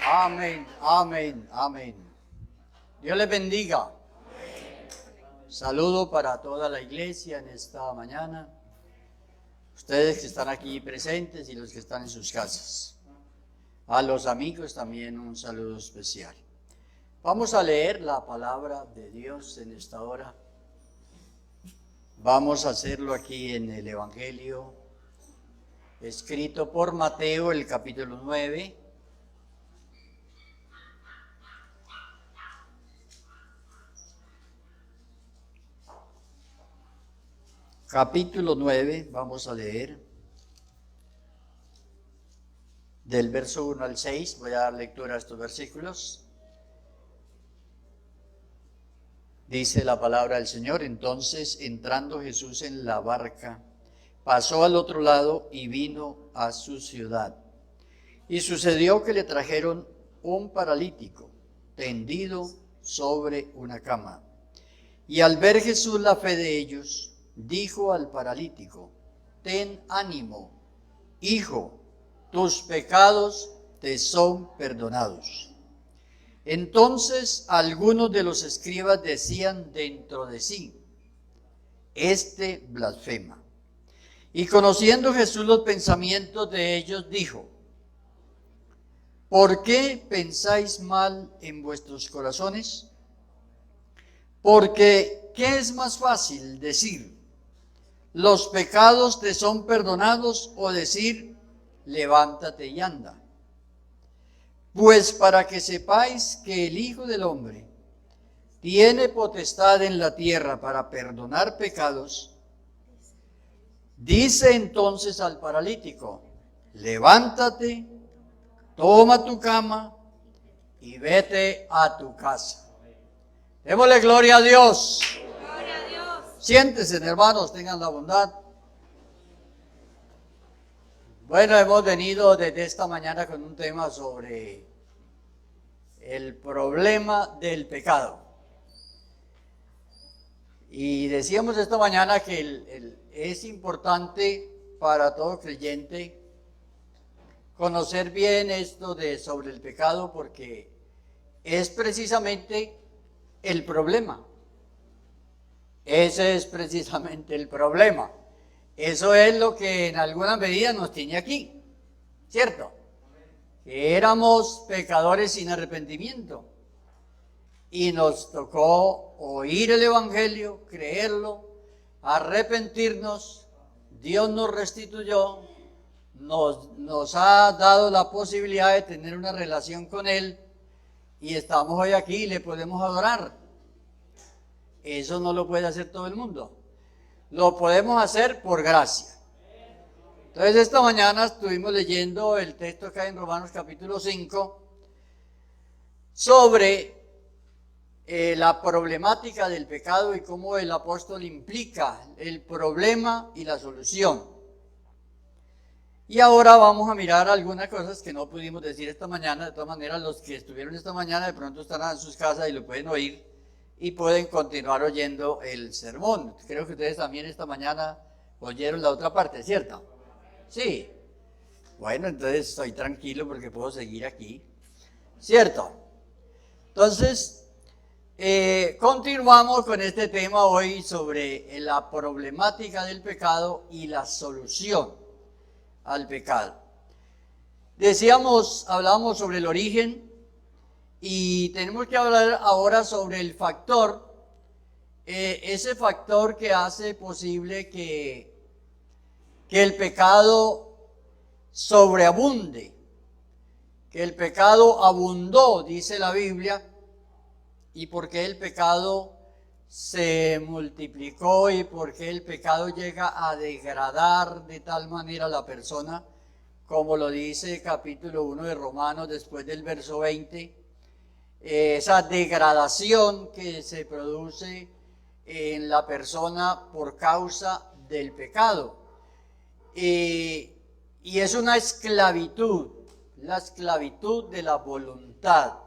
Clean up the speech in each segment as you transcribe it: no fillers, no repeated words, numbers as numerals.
Amén, amén, amén. Dios les bendiga. Saludo para toda la iglesia en esta mañana. Ustedes que están aquí presentes y los que están en sus casas. A los amigos también un saludo especial. Vamos a leer la palabra de Dios en esta hora. Vamos a hacerlo aquí en el Evangelio escrito por Mateo, el capítulo 9. Capítulo 9, vamos a leer del verso 1 al 6. Voy a dar lectura a estos versículos. Dice la palabra del Señor: entonces, entrando Jesús en la barca, pasó al otro lado y vino a su ciudad. Y sucedió que le trajeron un paralítico, tendido sobre una cama. Y al ver Jesús la fe de ellos, dijo al paralítico: ten ánimo, hijo, tus pecados te son perdonados. Entonces algunos de los escribas decían dentro de sí: este blasfema. Y conociendo Jesús los pensamientos de ellos, dijo: ¿por qué pensáis mal en vuestros corazones? Porque, ¿qué es más fácil decir: los pecados te son perdonados, o decir: levántate y anda? Pues para que sepáis que el Hijo del Hombre tiene potestad en la tierra para perdonar pecados, dice entonces al paralítico: levántate, toma tu cama y vete a tu casa. Démosle gloria a Dios. Gloria a Dios. Siéntense, hermanos, tengan la bondad. Bueno, hemos venido desde esta mañana con un tema sobre el problema del pecado. Y decíamos esta mañana que es importante para todo creyente conocer bien esto sobre el pecado, porque es precisamente el problema. Ese es precisamente el problema. Eso es lo que en alguna medida nos tiene aquí, ¿cierto? Que éramos pecadores sin arrepentimiento y nos tocó oír el Evangelio, creerlo, arrepentirnos. Dios nos restituyó, nos ha dado la posibilidad de tener una relación con Él y estamos hoy aquí y le podemos adorar. Eso no lo puede hacer todo el mundo. Lo podemos hacer por gracia. Entonces esta mañana estuvimos leyendo el texto que hay en Romanos capítulo 5 sobre la problemática del pecado y cómo el apóstol implica el problema y la solución. Y ahora vamos a mirar algunas cosas que no pudimos decir esta mañana. De todas maneras, los que estuvieron esta mañana de pronto estarán en sus casas y lo pueden oír y pueden continuar oyendo el sermón. Creo que ustedes también esta mañana oyeron la otra parte, ¿cierto? Sí. Bueno, entonces estoy tranquilo porque puedo seguir aquí, ¿cierto? Entonces, continuamos con este tema hoy sobre la problemática del pecado y la solución al pecado. Hablábamos sobre el origen. Y tenemos que hablar ahora sobre el factor, ese factor que hace posible que el pecado sobreabunde, que el pecado abundó, dice la Biblia, y por qué el pecado se multiplicó y por qué el pecado llega a degradar de tal manera a la persona, como lo dice capítulo 1 de Romanos después del verso 20. Esa degradación que se produce en la persona por causa del pecado. Y es una esclavitud, la esclavitud de la voluntad.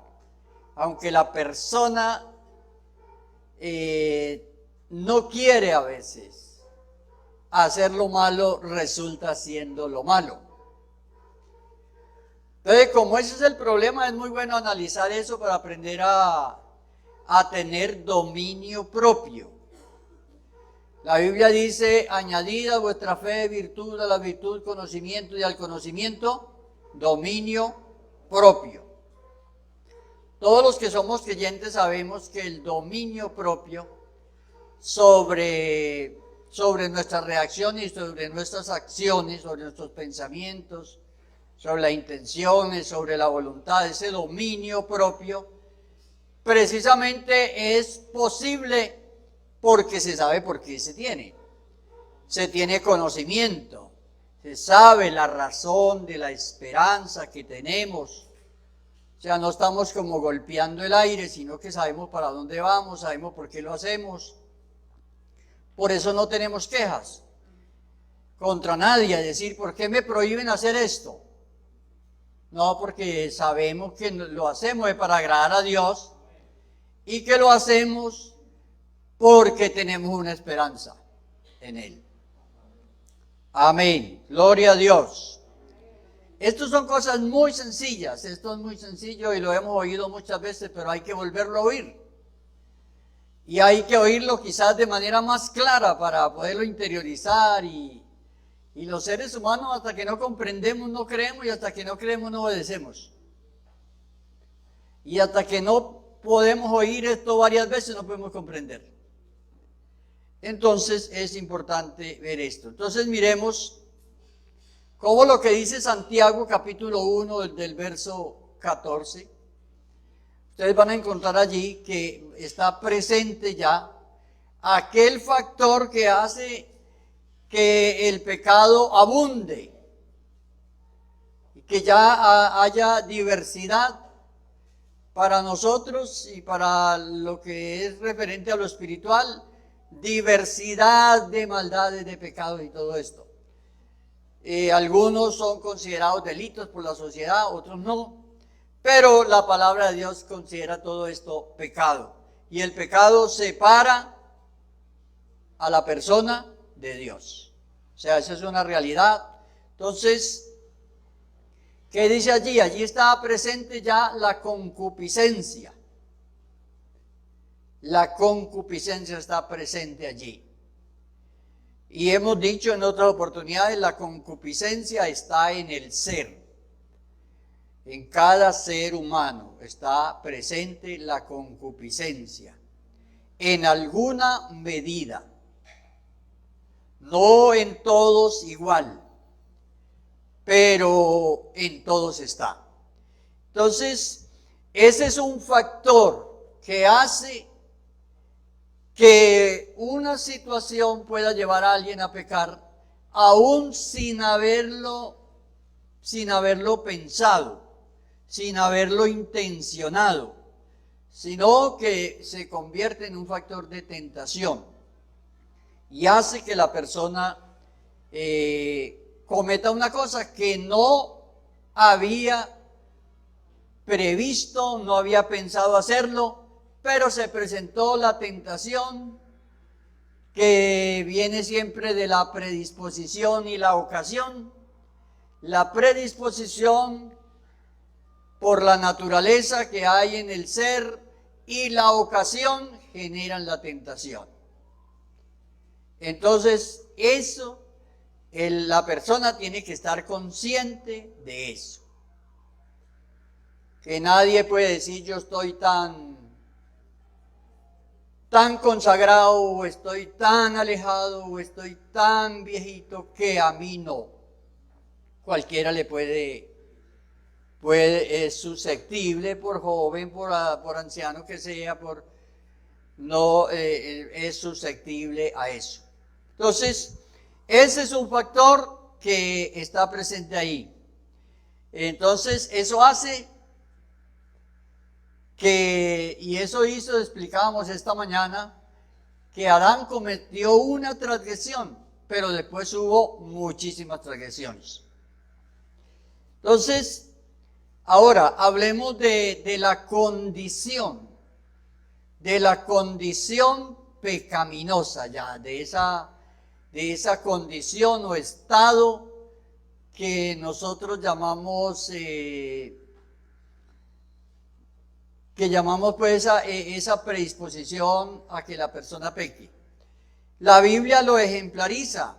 Aunque la persona no quiere a veces hacer lo malo, resulta siendo lo malo. Entonces, como ese es el problema, es muy bueno analizar eso para aprender a tener dominio propio. La Biblia dice, añadid a vuestra fe virtud, a la virtud conocimiento y al conocimiento dominio propio. Todos los que somos creyentes sabemos que el dominio propio sobre nuestras reacciones y sobre nuestras acciones, sobre nuestros pensamientos, sobre las intenciones, sobre la voluntad, ese dominio propio, precisamente es posible porque se sabe por qué se tiene. Se tiene conocimiento, se sabe la razón de la esperanza que tenemos. O sea, no estamos como golpeando el aire, sino que sabemos para dónde vamos, sabemos por qué lo hacemos. Por eso no tenemos quejas contra nadie, a decir, ¿por qué me prohíben hacer esto? No, porque sabemos que lo hacemos para agradar a Dios y que lo hacemos porque tenemos una esperanza en Él. Amén. Gloria a Dios. Estas son cosas muy sencillas. Esto es muy sencillo y lo hemos oído muchas veces, pero hay que volverlo a oír. Y hay que oírlo quizás de manera más clara para poderlo interiorizar. Y los seres humanos, hasta que no comprendemos, no creemos, y hasta que no creemos, no obedecemos. Y hasta que no podemos oír esto varias veces, no podemos comprender. Entonces es importante ver esto. Entonces miremos cómo lo que dice Santiago capítulo 1 del verso 14. Ustedes van a encontrar allí que está presente ya aquel factor que hace que el pecado abunde y que ya haya diversidad para nosotros y para lo que es referente a lo espiritual. Diversidad de maldades, de pecados y todo esto. Algunos son considerados delitos por la sociedad, otros no. Pero la palabra de Dios considera todo esto pecado. Y el pecado separa a la persona de Dios. O sea, esa es una realidad. Entonces, ¿qué dice allí? Allí está presente ya la concupiscencia. La concupiscencia está presente allí. Y hemos dicho en otras oportunidades, la concupiscencia está en el ser. En cada ser humano está presente la concupiscencia. En alguna medida. No en todos igual, pero en todos está. Entonces, ese es un factor que hace que una situación pueda llevar a alguien a pecar, aún sin haberlo pensado, sin haberlo intencionado, sino que se convierte en un factor de tentación y hace que la persona cometa una cosa que no había previsto, no había pensado hacerlo, pero se presentó la tentación que viene siempre de la predisposición y la ocasión. La predisposición por la naturaleza que hay en el ser y la ocasión generan la tentación. Entonces, la persona tiene que estar consciente de eso. Que nadie puede decir yo estoy tan consagrado, o estoy tan alejado, o estoy tan viejito que a mí no. Cualquiera le es susceptible, por joven, por anciano que sea, es susceptible a eso. Entonces, ese es un factor que está presente ahí. Entonces, eso hace y eso hizo, explicábamos esta mañana, que Adán cometió una transgresión, pero después hubo muchísimas transgresiones. Entonces, ahora hablemos de la condición pecaminosa ya, de esa condición o estado que nosotros llamamos pues esa predisposición a que la persona peque. La Biblia lo ejemplariza.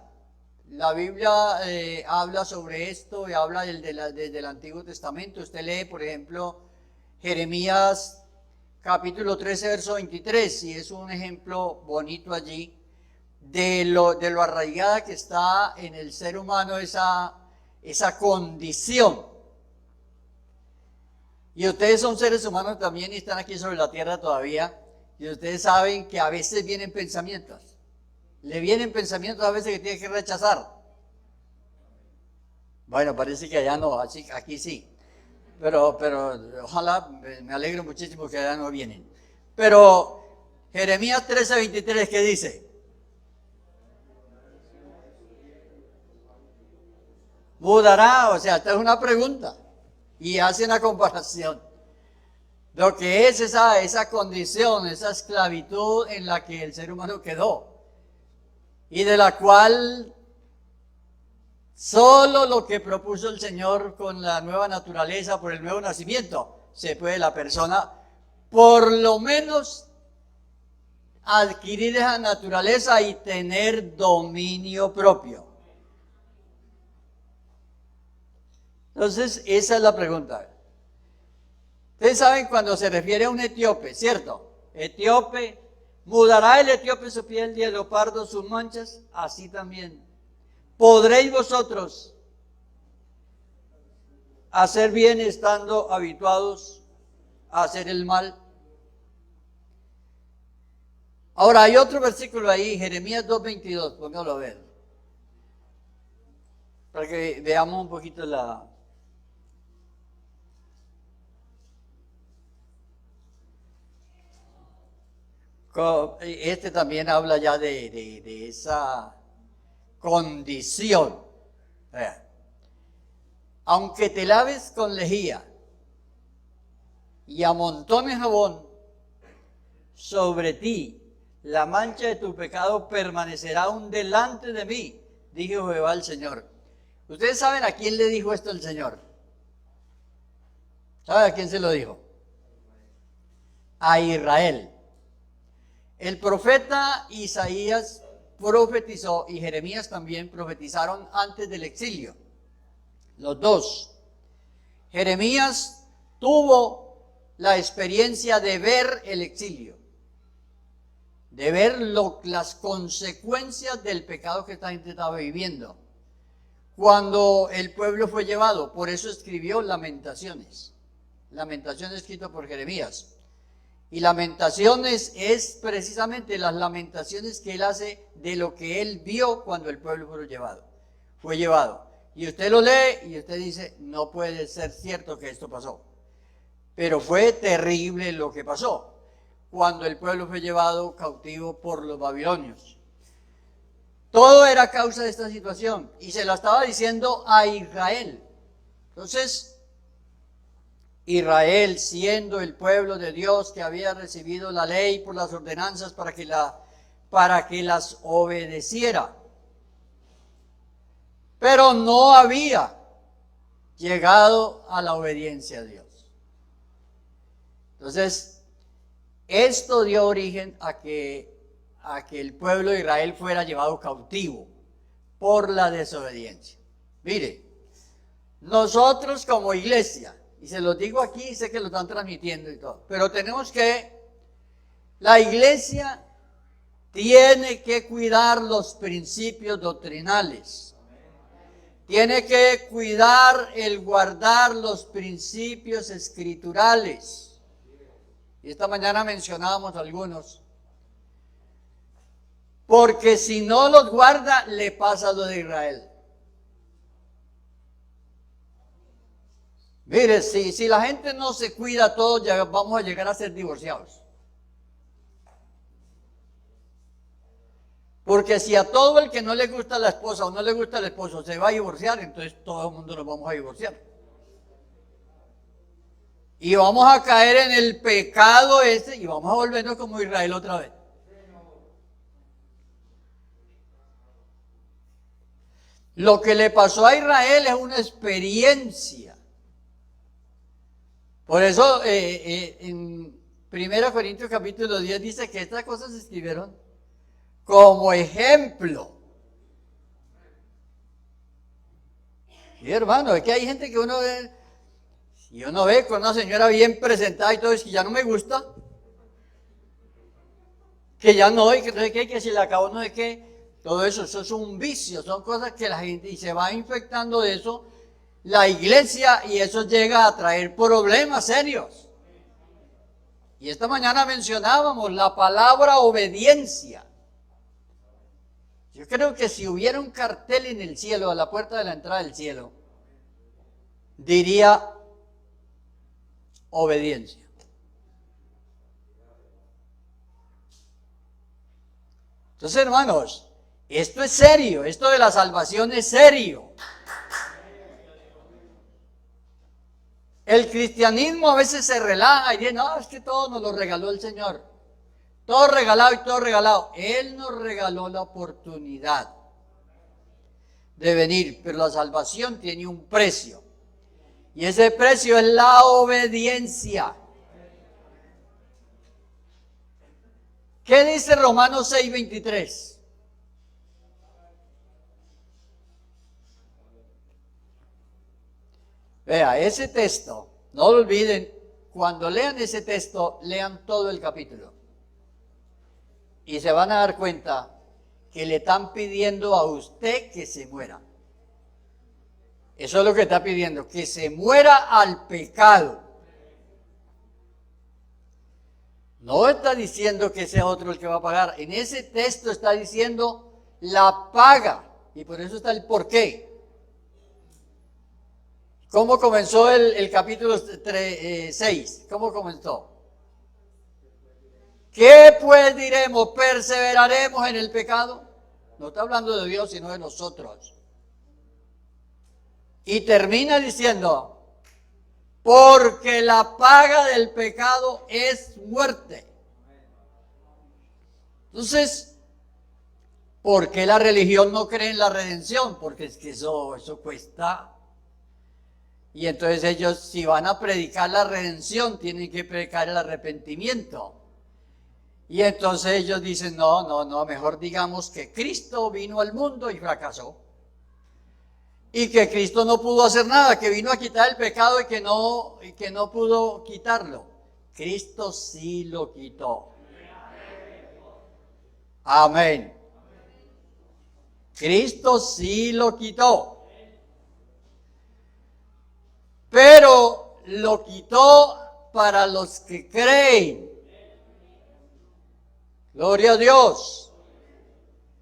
La Biblia habla sobre esto y habla desde el Antiguo Testamento. Usted lee, por ejemplo, Jeremías capítulo 13, verso 23, y es un ejemplo bonito allí de lo arraigada que está en el ser humano esa condición. Y ustedes son seres humanos también y están aquí sobre la tierra todavía, y ustedes saben que a veces vienen pensamientos. Le vienen pensamientos a veces que tiene que rechazar. Bueno, parece que allá no, aquí sí. Pero ojalá, me alegro muchísimo que allá no vienen. Pero Jeremías 13:23, ¿qué dice? Mudará, o sea, esta es una pregunta y hace una comparación. Lo que es esa condición, esa esclavitud en la que el ser humano quedó y de la cual solo lo que propuso el Señor con la nueva naturaleza, por el nuevo nacimiento, se puede la persona por lo menos adquirir esa naturaleza y tener dominio propio. Entonces, esa es la pregunta. Ustedes saben cuando se refiere a un etíope, ¿cierto? Etíope, ¿mudará el etíope su piel de leopardo, sus manchas? Así también. ¿Podréis vosotros hacer bien estando habituados a hacer el mal? Ahora, hay otro versículo ahí, Jeremías 2:22, póngalo a ver, para que veamos un poquito Este también habla ya de esa condición. Aunque te laves con lejía y amontones jabón, sobre ti la mancha de tu pecado permanecerá aún delante de mí, dijo Jehová el Señor. ¿Ustedes saben a quién le dijo esto el Señor? ¿Saben a quién se lo dijo? A Israel. El profeta Isaías profetizó y Jeremías también profetizaron antes del exilio. Los dos. Jeremías tuvo la experiencia de ver el exilio, de ver las consecuencias del pecado que esta gente estaba viviendo cuando el pueblo fue llevado. Por eso escribió Lamentaciones. Lamentaciones escrito por Jeremías. Y Lamentaciones es precisamente las lamentaciones que él hace de lo que él vio cuando el pueblo fue llevado. Y usted lo lee y usted dice, no puede ser cierto que esto pasó. Pero fue terrible lo que pasó cuando el pueblo fue llevado cautivo por los babilonios. Todo era causa de esta situación y se la estaba diciendo a Israel. Entonces, Israel, siendo el pueblo de Dios que había recibido la ley por las ordenanzas para que las obedeciera, pero no había llegado a la obediencia a Dios. Entonces, esto dio origen a que el pueblo de Israel fuera llevado cautivo por la desobediencia. Mire, nosotros como iglesia, y se los digo aquí, sé que lo están transmitiendo y todo, pero la iglesia tiene que cuidar los principios doctrinales. Tiene que cuidar guardar los principios escriturales. Y esta mañana mencionábamos algunos. Porque si no los guarda, le pasa lo de Israel. Mire, si la gente no se cuida todo, ya vamos a llegar a ser divorciados. Porque si a todo el que no le gusta la esposa o no le gusta el esposo se va a divorciar, entonces todo el mundo nos vamos a divorciar. Y vamos a caer en el pecado y vamos a volvernos como Israel otra vez. Lo que le pasó a Israel es una experiencia. Por eso en 1 Corintios capítulo 10 dice que estas cosas se escribieron como ejemplo. Sí, hermano, es que hay gente que uno ve, y uno ve con una señora bien presentada y todo, es que ya no me gusta, que ya no, y que no sé qué, que si le acabó no sé qué, todo eso es un vicio, son cosas que la gente, y se va infectando de eso la iglesia, y eso llega a traer problemas serios. Y esta mañana mencionábamos la palabra obediencia. Yo creo que si hubiera un cartel en el cielo, a la puerta de la entrada del cielo, diría obediencia. Entonces, hermanos, esto es serio, esto de la salvación es serio. El cristianismo a veces se relaja y dice, no, es que todo nos lo regaló el Señor. Todo regalado y todo regalado. Él nos regaló la oportunidad de venir, pero la salvación tiene un precio. Y ese precio es la obediencia. ¿Qué dice Romanos 6:23? Vea, ese texto, no lo olviden, cuando lean ese texto, lean todo el capítulo. Y se van a dar cuenta que le están pidiendo a usted que se muera. Eso es lo que está pidiendo, que se muera al pecado. No está diciendo que sea otro el que va a pagar. En ese texto está diciendo la paga. Y por eso está el porqué. ¿Cómo comenzó el capítulo 6? ¿Cómo comenzó? ¿Qué pues diremos? ¿Perseveraremos en el pecado? No está hablando de Dios, sino de nosotros. Y termina diciendo, porque la paga del pecado es muerte. Entonces, ¿por qué la religión no cree en la redención? Porque es que eso cuesta. Y entonces ellos, si van a predicar la redención, tienen que predicar el arrepentimiento. Y entonces ellos dicen, no, mejor digamos que Cristo vino al mundo y fracasó. Y que Cristo no pudo hacer nada, que vino a quitar el pecado y que no pudo quitarlo. Cristo sí lo quitó. Amén. Cristo sí lo quitó. Pero lo quitó para los que creen. Gloria a Dios.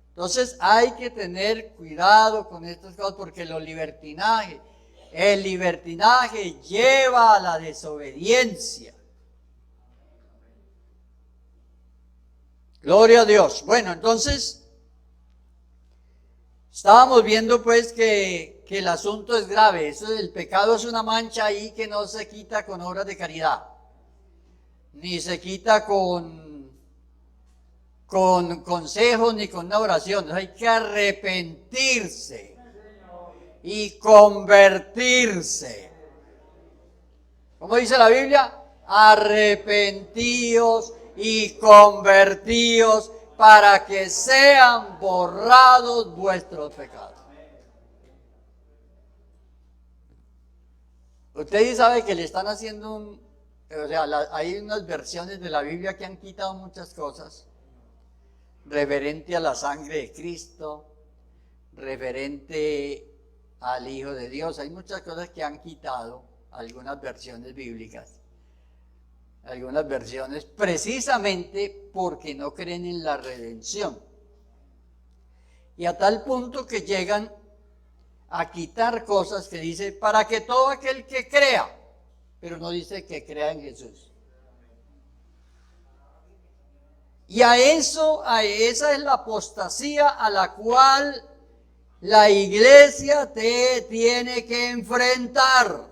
Entonces hay que tener cuidado con estas cosas porque el libertinaje lleva a la desobediencia. Gloria a Dios. Bueno, entonces estábamos viendo pues que el asunto es grave. Eso del pecado es una mancha ahí que no se quita con obras de caridad, ni se quita con consejos ni con una oración. Hay que arrepentirse y convertirse. ¿Cómo dice la Biblia? Arrepentíos y convertíos para que sean borrados vuestros pecados. Ustedes saben que le están haciendo hay unas versiones de la Biblia que han quitado muchas cosas referente a la sangre de Cristo, referente al Hijo de Dios. Hay muchas cosas que han quitado algunas versiones bíblicas, algunas versiones precisamente porque no creen en la redención. Y a tal punto que llegan a quitar cosas que dice, para que todo aquel que crea, pero no dice que crea en Jesús. Y esa es la apostasía a la cual la iglesia te tiene que enfrentar.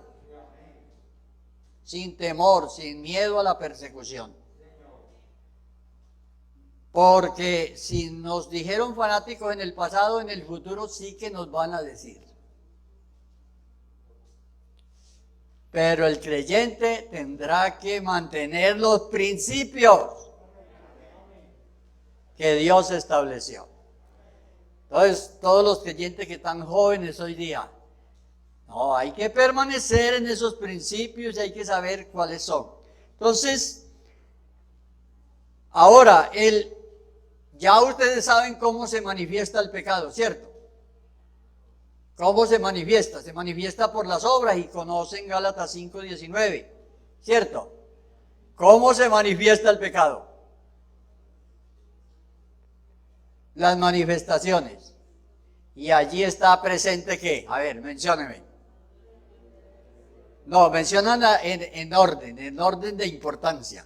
Sin temor, sin miedo a la persecución. Porque si nos dijeron fanáticos en el pasado, en el futuro sí que nos van a decir. Pero el creyente tendrá que mantener los principios que Dios estableció. Entonces, todos los creyentes que están jóvenes hoy día, no, hay que permanecer en esos principios y hay que saber cuáles son. Entonces, ahora, ya ustedes saben cómo se manifiesta el pecado, ¿cierto? ¿Cómo se manifiesta? Se manifiesta por las obras y conocen Gálatas 5:19, ¿cierto? ¿Cómo se manifiesta el pecado? Las manifestaciones. Y allí está presente ¿qué? A ver, mencióneme. No, mencionan en orden de importancia.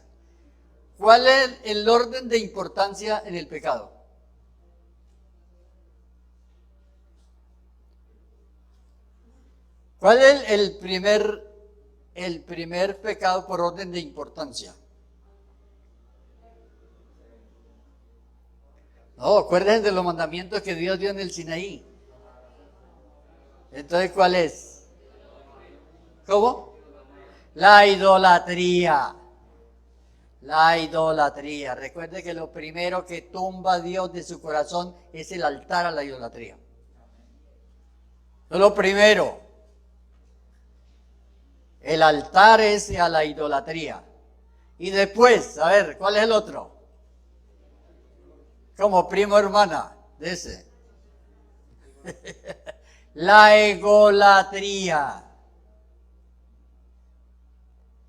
¿Cuál es el orden de importancia en el pecado? ¿Cuál es el primer pecado por orden de importancia? No, acuérdense de los mandamientos que Dios dio en el Sinaí. Entonces, ¿cuál es? ¿Cómo? La idolatría. La idolatría. Recuerde que lo primero que tumba a Dios de su corazón es el altar a la idolatría. Lo primero. El altar es a la idolatría. Y después, a ver, ¿cuál es el otro? Como primo hermana de ese. La egolatría.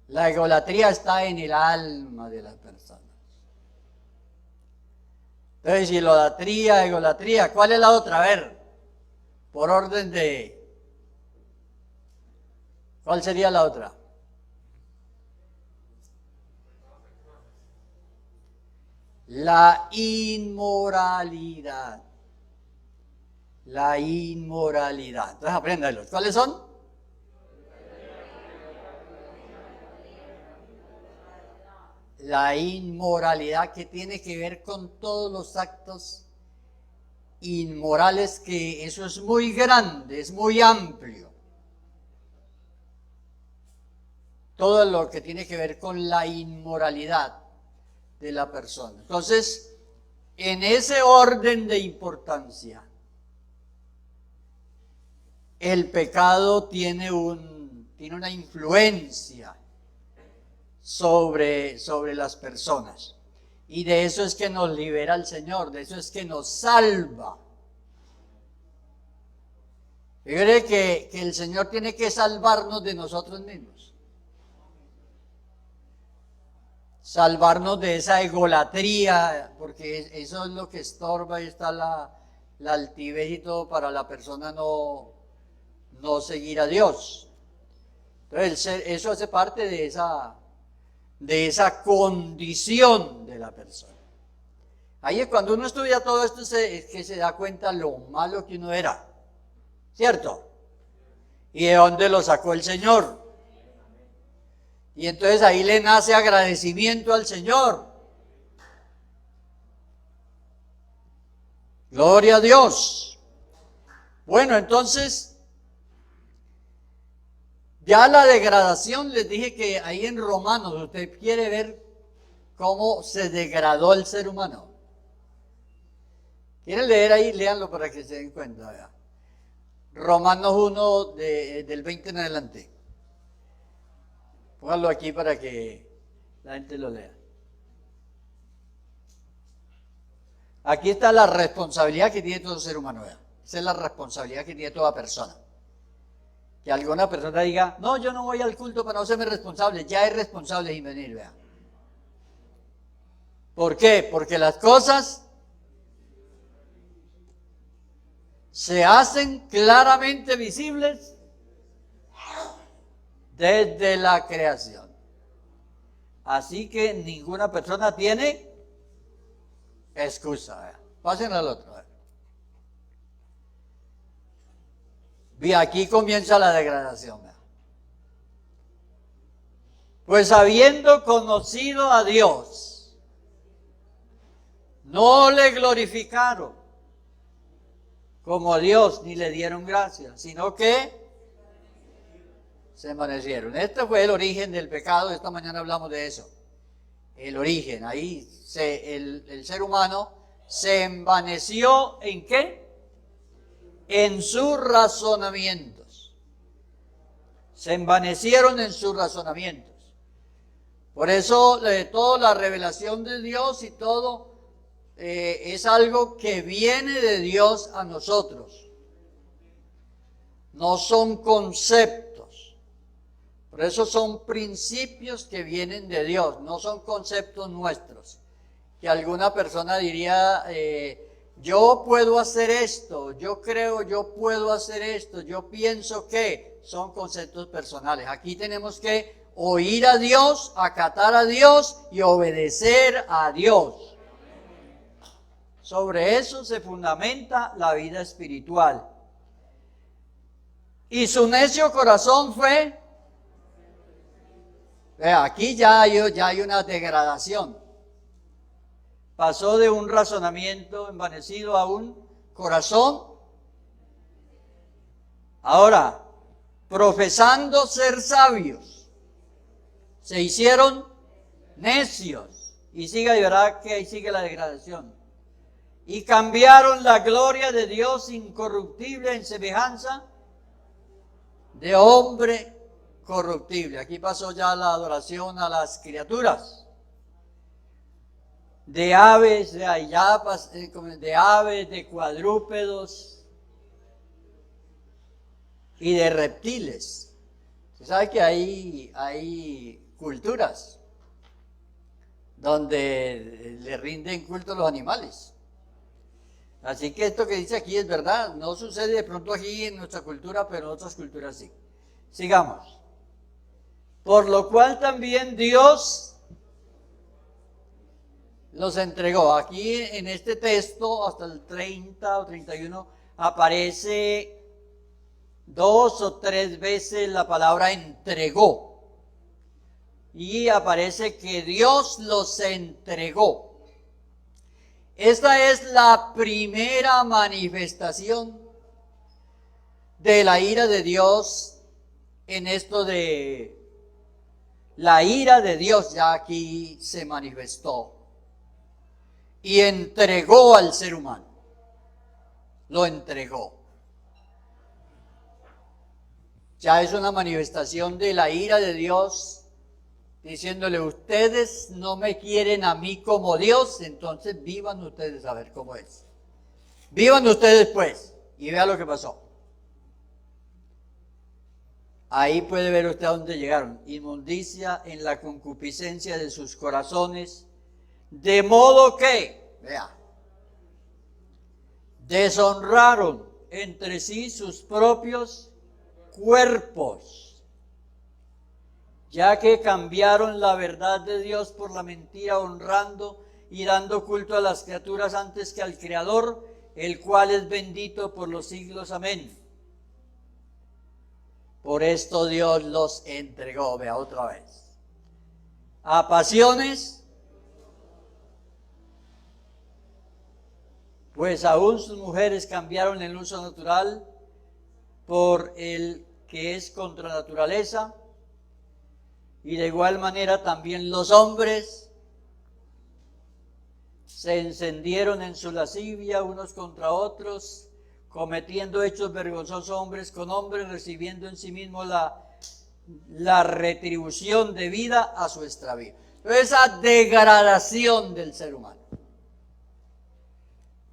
La egolatría está en el alma de las personas. Entonces, idolatría, egolatría. ¿Cuál es la otra? A ver, por orden de... ¿Cuál sería la otra? La inmoralidad. La inmoralidad. Entonces, apréndanlos. ¿Cuáles son? La inmoralidad, que tiene que ver con todos los actos inmorales, que eso es muy grande, es muy amplio. Todo lo que tiene que ver con la inmoralidad de la persona. Entonces, en ese orden de importancia, el pecado tiene una influencia sobre las personas. Y de eso es que nos libera el Señor, de eso es que nos salva. Fíjate que el Señor tiene que salvarnos de nosotros mismos. Salvarnos de esa egolatría, porque eso es lo que estorba y está la altivez y todo para la persona no seguir a Dios. Entonces, eso hace parte de esa condición de la persona. Ahí es cuando uno estudia todo esto, es que se da cuenta lo malo que uno era, ¿cierto? Y de dónde lo sacó el Señor. Y entonces ahí le nace agradecimiento al Señor. Gloria a Dios. Bueno, entonces, ya la degradación, les dije que ahí en Romanos, usted quiere ver cómo se degradó el ser humano. ¿Quieren leer ahí? Léanlo para que se den cuenta. ¿Verdad? Romanos 1 del 20 en adelante. Pónganlo aquí para que la gente lo lea. Aquí está la responsabilidad que tiene todo ser humano. ¿Verdad? Esa es la responsabilidad que tiene toda persona. Que alguna persona diga, no, yo no voy al culto para no serme responsable. Ya es responsable sin venir, vea. ¿Por qué? Porque las cosas se hacen claramente visibles desde la creación. Así que ninguna persona tiene excusa. Vea. Pasen al otro. Y aquí comienza la degradación. Pues habiendo conocido a Dios, no le glorificaron como a Dios, ni le dieron gracias, sino que se envanecieron. Este fue el origen del pecado. Esta mañana hablamos de eso. El origen, ahí el ser humano se envaneció ¿en qué? En sus razonamientos. Se envanecieron en sus razonamientos. Por eso toda la revelación de Dios y todo es algo que viene de Dios a nosotros. No son conceptos. Por eso son principios que vienen de Dios, no son conceptos nuestros. Que alguna persona diría, yo puedo hacer esto, yo creo, yo puedo hacer esto, yo pienso que son conceptos personales. Aquí tenemos que oír a Dios, acatar a Dios y obedecer a Dios. Sobre eso se fundamenta la vida espiritual. Y su necio corazón fue... Aquí ya hay una degradación. Pasó de un razonamiento envanecido a un corazón. Ahora, profesando ser sabios, se hicieron necios. Y sigue, y verá que ahí sigue la degradación. Y cambiaron la gloria de Dios incorruptible en semejanza de hombre corruptible. Aquí pasó ya la adoración a las criaturas, de aves, de ayapas, de aves, de cuadrúpedos y de reptiles. Se sabe que hay culturas donde le rinden culto a los animales. Así que esto que dice aquí es verdad. No sucede de pronto aquí en nuestra cultura, pero en otras culturas sí. Sigamos. Por lo cual también Dios los entregó. Aquí en este texto, hasta el 30 o 31, aparece 2 o 3 veces la palabra entregó. Y aparece que Dios los entregó. Esta es la primera manifestación de la ira de Dios en esto de... La ira de Dios ya aquí se manifestó y entregó al ser humano. Lo entregó. Ya es una manifestación de la ira de Dios diciéndole, ustedes no me quieren a mí como Dios, entonces vivan ustedes a ver cómo es. Vivan ustedes pues y vean lo que pasó. Ahí puede ver usted a dónde llegaron. Inmundicia en la concupiscencia de sus corazones, de modo que, vea, deshonraron entre sí sus propios cuerpos, ya que cambiaron la verdad de Dios por la mentira, honrando y dando culto a las criaturas antes que al Creador, el cual es bendito por los siglos. Amén. Por esto Dios los entregó, vea otra vez, a pasiones, pues aún sus mujeres cambiaron el uso natural por el que es contra naturaleza, y de igual manera también los hombres se encendieron en su lascivia unos contra otros, cometiendo hechos vergonzosos hombres con hombres, recibiendo en sí mismos la retribución debida a su extravío. Entonces, esa degradación del ser humano.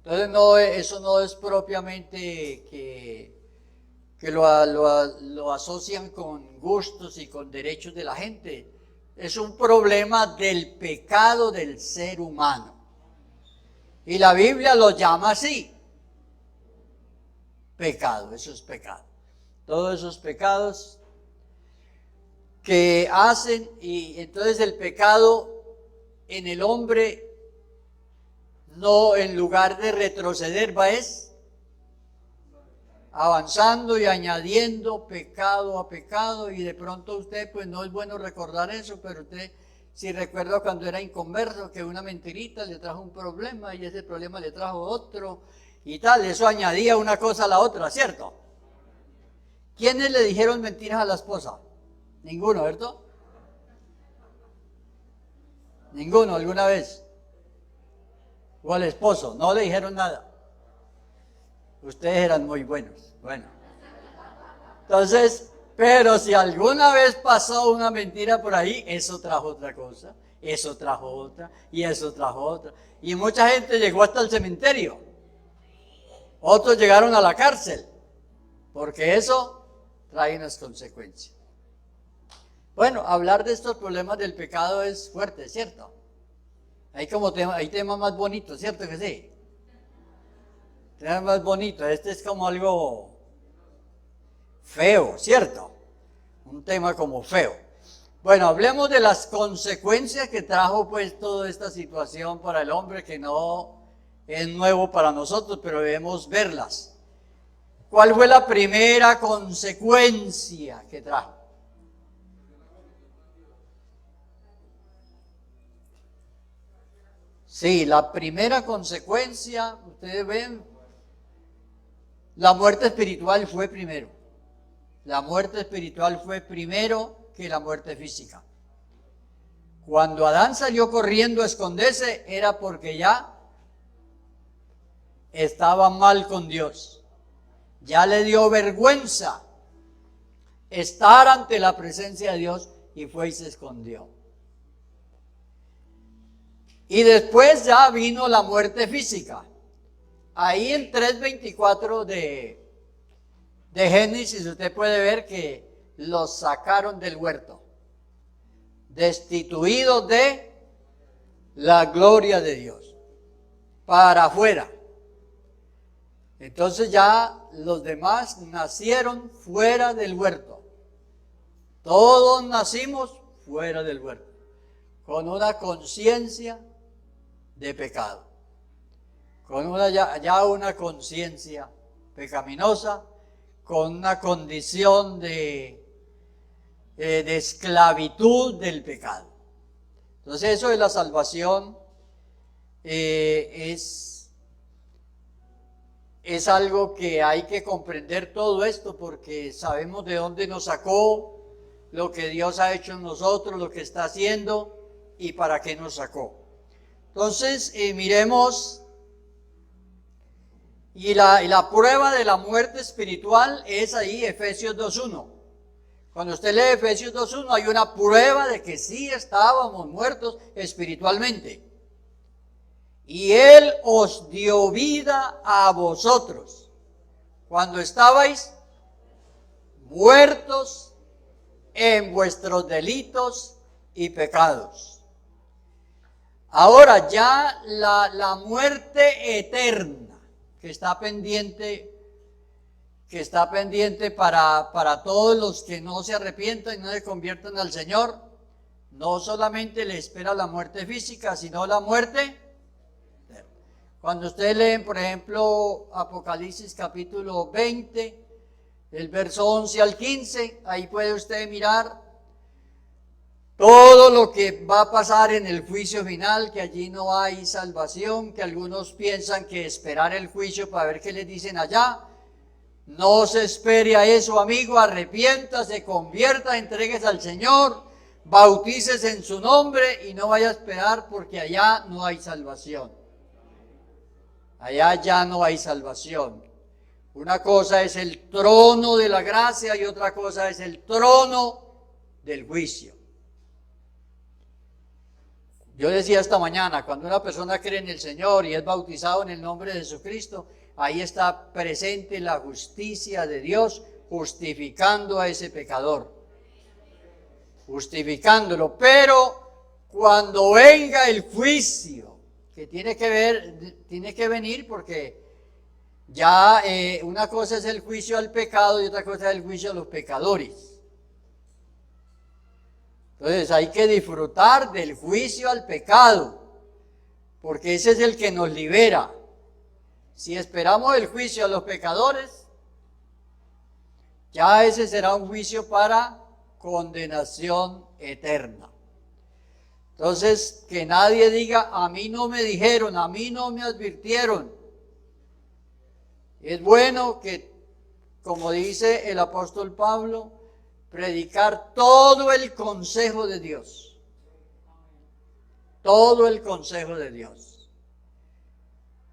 Entonces, eso no es propiamente que lo asocian con gustos y con derechos de la gente. Es un problema del pecado del ser humano. Y la Biblia lo llama así. Pecado, eso es pecado. Todos esos pecados que hacen, y entonces el pecado en el hombre, no, en lugar de retroceder, va es avanzando y añadiendo pecado a pecado, y de pronto usted, pues no es bueno recordar eso, pero usted Si recuerdo cuando era inconverso que una mentirita le trajo un problema y ese problema le trajo otro y tal, eso añadía una cosa a la otra, ¿cierto? ¿Quiénes le dijeron mentiras a la esposa? Ninguno, ¿cierto? Ninguno alguna vez. O al esposo, no le dijeron nada. Ustedes eran muy buenos. Bueno. Entonces, pero si alguna vez pasó una mentira por ahí, eso trajo otra cosa, eso trajo otra, y eso trajo otra. Y mucha gente llegó hasta el cementerio. Otros llegaron a la cárcel, porque eso trae unas consecuencias. Bueno, hablar de estos problemas del pecado es fuerte, ¿cierto? Hay temas más bonitos, ¿cierto que sí? Temas más bonitos. Este es como algo feo, ¿cierto? Un tema como feo. Bueno, hablemos de las consecuencias que trajo pues toda esta situación para el hombre, que no es nuevo para nosotros, pero debemos verlas. ¿Cuál fue la primera consecuencia que trajo? Sí, la primera consecuencia, ustedes ven, la muerte espiritual fue primero. La muerte espiritual fue primero que la muerte física. Cuando Adán salió corriendo a esconderse, era porque ya estaba mal con Dios. Ya le dio vergüenza estar ante la presencia de Dios y fue y se escondió. Y después ya vino la muerte física. Ahí en 3:24 de Génesis usted puede ver que los sacaron del huerto, destituidos de la gloria de Dios, para afuera. Entonces ya los demás nacieron fuera del huerto. Todos nacimos fuera del huerto, con una conciencia de pecado, con una conciencia pecaminosa, con una condición de esclavitud del pecado. Entonces eso de la salvación es algo que hay que comprender todo esto, porque sabemos de dónde nos sacó, lo que Dios ha hecho en nosotros, lo que está haciendo y para qué nos sacó. Entonces miremos, y la prueba de la muerte espiritual es ahí, Efesios 2:1. Cuando usted lee Efesios 2:1 hay una prueba de que sí estábamos muertos espiritualmente. Y Él os dio vida a vosotros cuando estabais muertos en vuestros delitos y pecados. Ahora ya la muerte eterna que está pendiente para todos los que no se arrepientan y no se conviertan al Señor, no solamente le espera la muerte física, sino la muerte. Cuando ustedes leen, por ejemplo, Apocalipsis capítulo 20, el verso 11 al 15, ahí puede usted mirar todo lo que va a pasar en el juicio final, que allí no hay salvación, que algunos piensan que esperar el juicio para ver qué les dicen allá. No se espere a eso, amigo, arrepiéntase, convierta, entréguese al Señor, bautícese en su nombre y no vaya a esperar, porque allá no hay salvación. Allá ya no hay salvación. Una cosa es el trono de la gracia y otra cosa es el trono del juicio. Yo decía esta mañana, cuando una persona cree en el Señor y es bautizado en el nombre de Jesucristo, ahí está presente la justicia de Dios, justificando a ese pecador, justificándolo. Pero cuando venga el juicio, que tiene que venir, porque ya una cosa es el juicio al pecado y otra cosa es el juicio a los pecadores. Entonces hay que disfrutar del juicio al pecado, porque ese es el que nos libera. Si esperamos el juicio a los pecadores, ya ese será un juicio para condenación eterna. Entonces, que nadie diga, a mí no me dijeron, a mí no me advirtieron. Es bueno que, como dice el apóstol Pablo, predicar todo el consejo de Dios. Todo el consejo de Dios.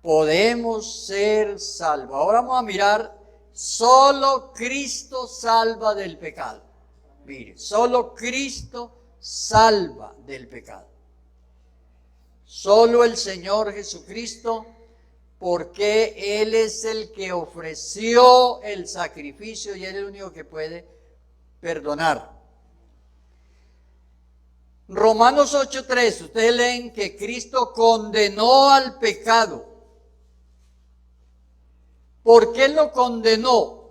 Podemos ser salvos. Ahora vamos a mirar, solo Cristo salva del pecado. Mire, solo Cristo salva del pecado. Solo el Señor Jesucristo, porque Él es el que ofreció el sacrificio y Él es el único que puede perdonar. Romanos 8:3, ustedes leen que Cristo condenó al pecado. ¿Por qué lo condenó?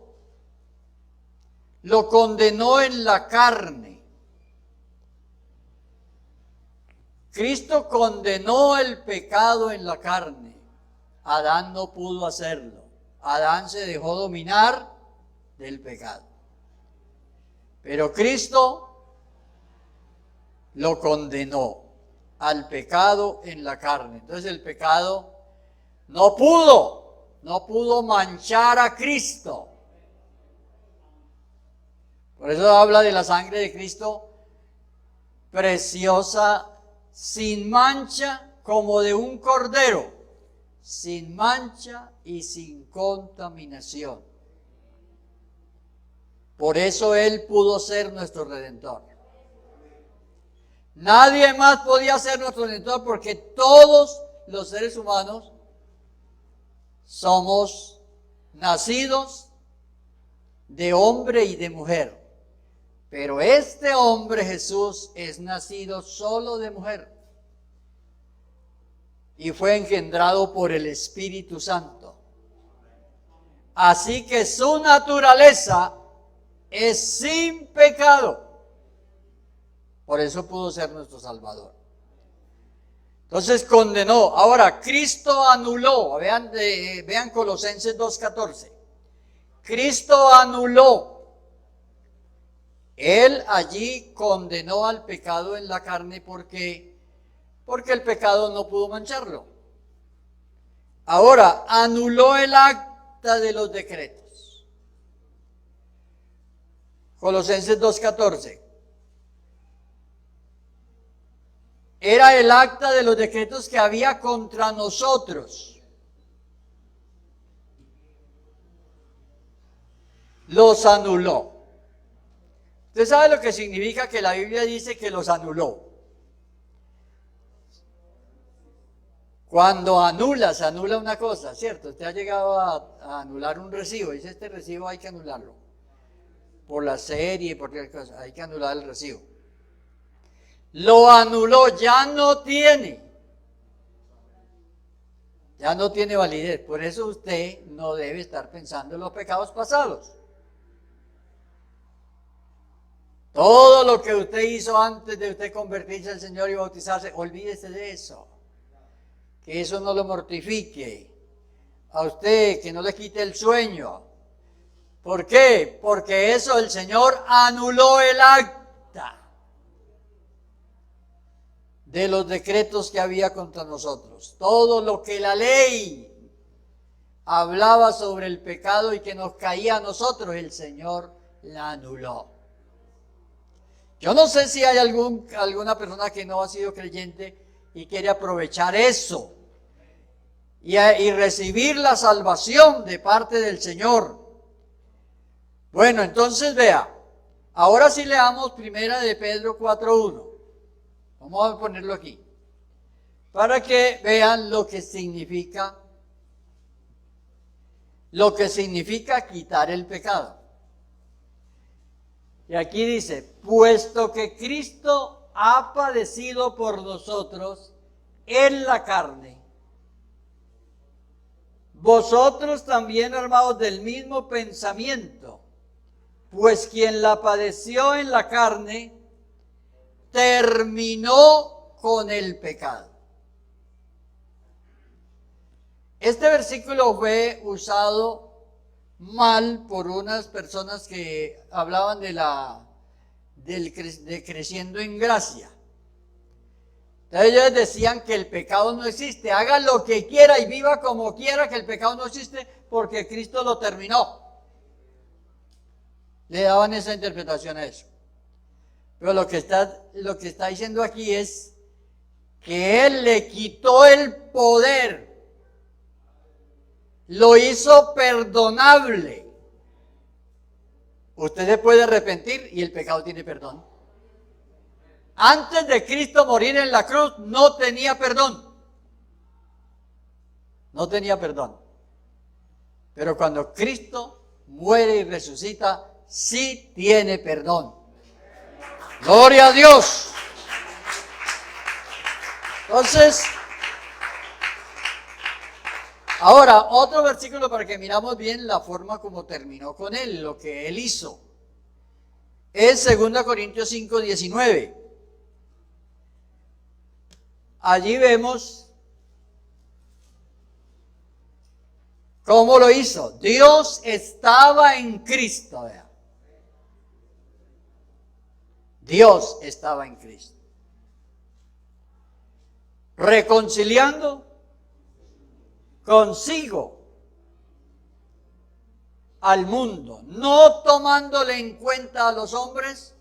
Lo condenó en la carne. Cristo condenó el pecado en la carne. Adán no pudo hacerlo. Adán se dejó dominar del pecado. Pero Cristo lo condenó al pecado en la carne. Entonces el pecado no pudo manchar a Cristo. Por eso habla de la sangre de Cristo preciosa, sin mancha, como de un cordero, sin mancha y sin contaminación. Por eso Él pudo ser nuestro Redentor. Nadie más podía ser nuestro Redentor, porque todos los seres humanos somos nacidos de hombre y de mujer. Pero este hombre Jesús es nacido solo de mujer y fue engendrado por el Espíritu Santo. Así que su naturaleza es sin pecado. Por eso pudo ser nuestro Salvador. Entonces condenó. Ahora, Cristo anuló. Vean Colosenses 2:14. Cristo anuló. Él allí condenó al pecado en la carne porque el pecado no pudo mancharlo. Ahora, anuló el acta de los decretos. Colosenses 2:14. Era el acta de los decretos que había contra nosotros. Los anuló. Usted sabe lo que significa que la Biblia dice que los anuló. Cuando se anula una cosa, ¿cierto? Usted ha llegado a anular un recibo, dice este recibo hay que anularlo. Por la serie, por cualquier cosa, hay que anular el recibo. Lo anuló, ya no tiene validez. Por eso usted no debe estar pensando en los pecados pasados. Todo lo que usted hizo antes de usted convertirse al Señor y bautizarse, olvídese de eso. Que eso no lo mortifique a usted, que no le quite el sueño. ¿Por qué? Porque eso el Señor anuló el acta de los decretos que había contra nosotros. Todo lo que la ley hablaba sobre el pecado y que nos caía a nosotros, el Señor la anuló. Yo no sé si hay alguna persona que no ha sido creyente y quiere aprovechar eso y recibir la salvación de parte del Señor. Bueno, entonces vea, ahora sí leamos primera de Pedro 4:1. Vamos a ponerlo aquí, para que vean lo que significa quitar el pecado. Y aquí dice, puesto que Cristo ha padecido por nosotros en la carne, vosotros también armados del mismo pensamiento, pues quien la padeció en la carne, terminó con el pecado. Este versículo fue usado mal por unas personas que hablaban de creciendo en gracia. Entonces ellos decían que el pecado no existe, haga lo que quiera y viva como quiera, que el pecado no existe porque Cristo lo terminó. Le daban esa interpretación a eso. Pero lo que está diciendo aquí es que Él le quitó el poder, lo hizo perdonable. Usted se puede arrepentir y el pecado tiene perdón. Antes de Cristo morir en la cruz no tenía perdón. No tenía perdón. Pero cuando Cristo muere y resucita, sí tiene perdón. Gloria a Dios. Entonces, ahora otro versículo para que miramos bien la forma como terminó con él, lo que él hizo. Es 2 Corintios 5:19. Allí vemos cómo lo hizo. Dios estaba en Cristo. Vea. Dios estaba en Cristo. Reconciliando consigo al mundo, no tomándole en cuenta a los hombres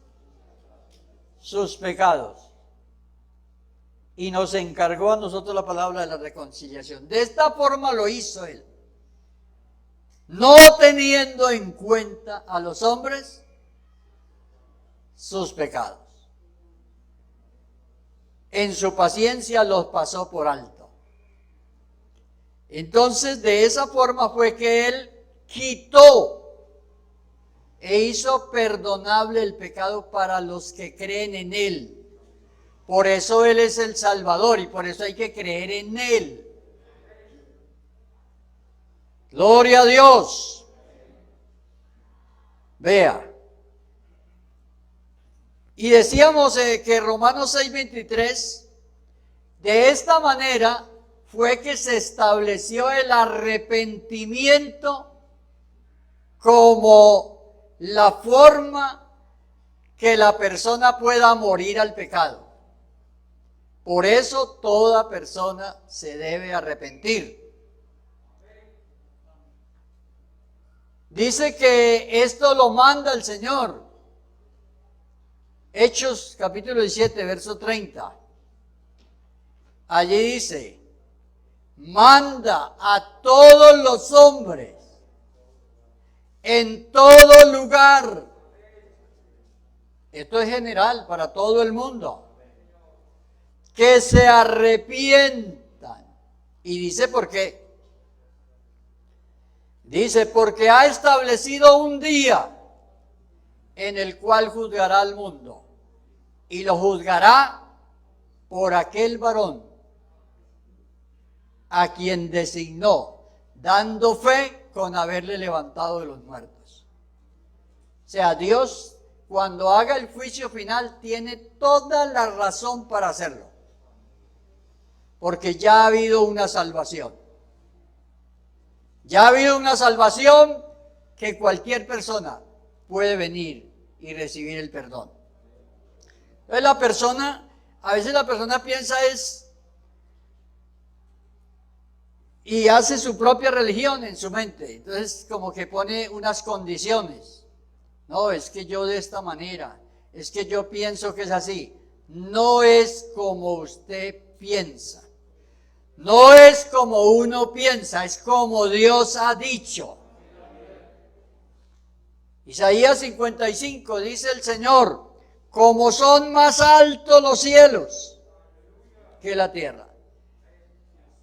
sus pecados. Y nos encargó a nosotros la palabra de la reconciliación. De esta forma lo hizo Él. No teniendo en cuenta a los hombres sus pecados. En su paciencia los pasó por alto. Entonces, de esa forma fue que Él quitó e hizo perdonable el pecado para los que creen en Él. Por eso Él es el Salvador y por eso hay que creer en Él. Gloria a Dios. Vea. Y decíamos que Romanos 6:23, de esta manera fue que se estableció el arrepentimiento como la forma que la persona pueda morir al pecado. Por eso toda persona se debe arrepentir. Dice que esto lo manda el Señor. Hechos capítulo 17, verso 30. Allí dice, manda a todos los hombres en todo lugar. Esto es general para todo el mundo. Que se arrepientan. Y dice por qué. Dice, porque ha establecido un día en el cual juzgará al mundo. Y lo juzgará por aquel varón a quien designó, dando fe con haberle levantado de los muertos. O sea, Dios, cuando haga el juicio final, tiene toda la razón para hacerlo. Porque ya ha habido una salvación. Ya ha habido una salvación que cualquier persona puede venir y recibir el perdón. Entonces a veces la persona piensa y hace su propia religión en su mente. Entonces como que pone unas condiciones. No, es que yo de esta manera, es que yo pienso que es así. No es como usted piensa. No es como uno piensa, es como Dios ha dicho. Isaías 55 dice el Señor, como son más altos los cielos que la tierra,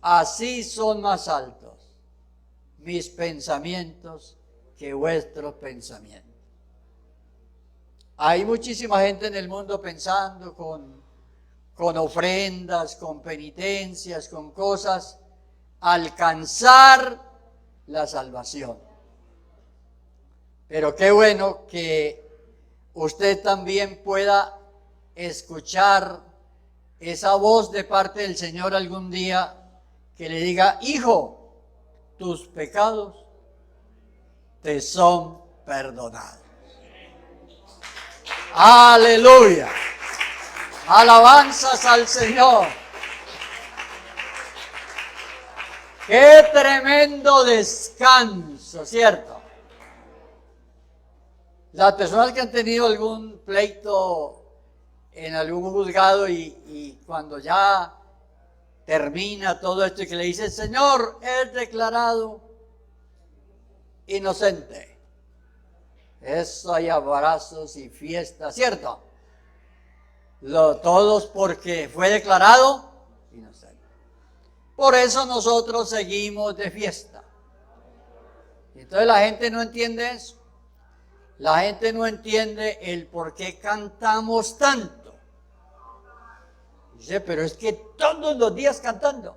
así son más altos mis pensamientos que vuestros pensamientos. Hay muchísima gente en el mundo pensando con ofrendas, con penitencias, con cosas, alcanzar la salvación. Pero qué bueno que usted también pueda escuchar esa voz de parte del Señor algún día que le diga, hijo, tus pecados te son perdonados. Aleluya. Alabanzas al Señor. Qué tremendo descanso, ¿cierto? Las personas que han tenido algún pleito en algún juzgado y cuando ya termina todo esto y que le dice, Señor, es declarado inocente. Eso hay abrazos y fiestas, ¿cierto? Todos porque fue declarado inocente. Por eso nosotros seguimos de fiesta. Entonces la gente no entiende eso. La gente no entiende el por qué cantamos tanto. Dice, pero es que todos los días cantando.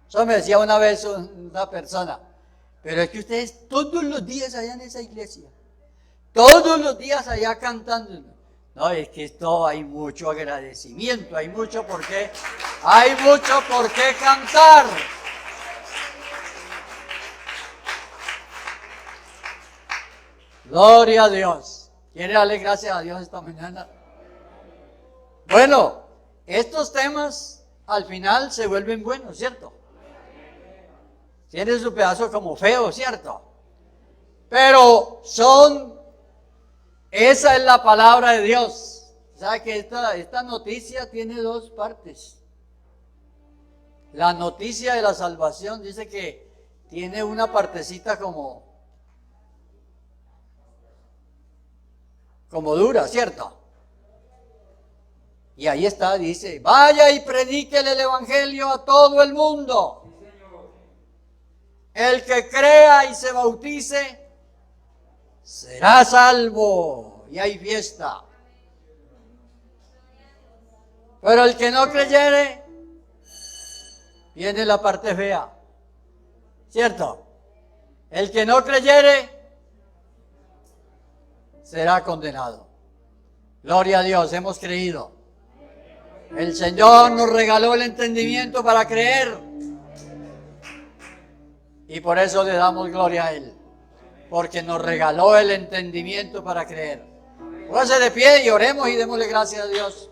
Eso me decía una vez una persona, pero es que ustedes todos los días allá en esa iglesia, todos los días allá cantando. No, es que esto hay mucho agradecimiento, hay mucho por qué cantar. Gloria a Dios. ¿Quiere darle gracias a Dios esta mañana? Bueno, estos temas al final se vuelven buenos, ¿cierto? Tienen su pedazo como feo, ¿cierto? Pero esa es la palabra de Dios. O sea que esta noticia tiene dos partes. La noticia de la salvación dice que tiene una partecita como dura, ¿cierto? Y ahí está, dice, vaya y predíquele el evangelio a todo el mundo. El que crea y se bautice será salvo. Y hay fiesta. Pero el que no creyere, viene la parte fea, ¿cierto? El que no creyere será condenado. Gloria a Dios, hemos creído. El Señor nos regaló el entendimiento para creer. Y por eso le damos gloria a Él. Porque nos regaló el entendimiento para creer. Póngase de pie y oremos y démosle gracias a Dios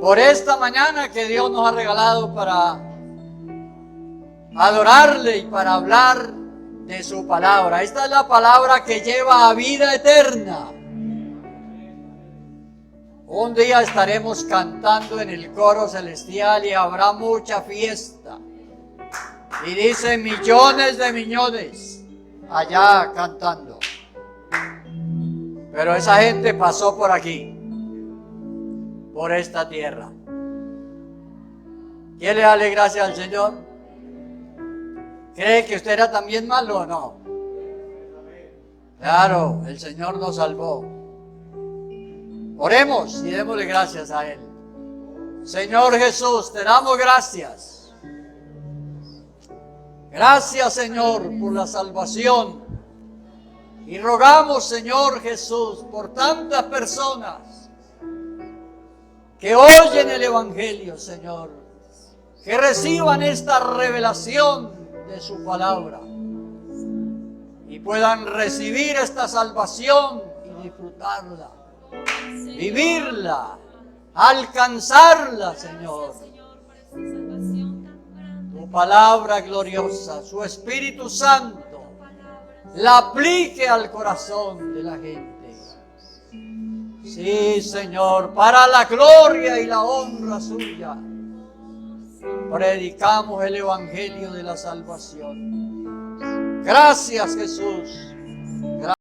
por esta mañana que Dios nos ha regalado para adorarle y para hablar de su palabra. Esta es la palabra que lleva a vida eterna. Un día estaremos cantando en el coro celestial y habrá mucha fiesta. Y dice millones de millones allá cantando. Pero esa gente pasó por aquí, por esta tierra. ¿Quiere darle gracias al Señor? ¿Cree que usted era también malo o no? Claro, el Señor nos salvó. Oremos y démosle gracias a Él. Señor Jesús, te damos gracias. Gracias, Señor, por la salvación. Y rogamos, Señor Jesús, por tantas personas que oyen el Evangelio, Señor, que reciban esta revelación de su palabra y puedan recibir esta salvación y disfrutarla, vivirla, alcanzarla, Señor. Tu palabra gloriosa, su Espíritu Santo, la aplique al corazón de la gente. Sí, Señor, para la gloria y la honra suya, predicamos el Evangelio de la salvación. Gracias, Jesús.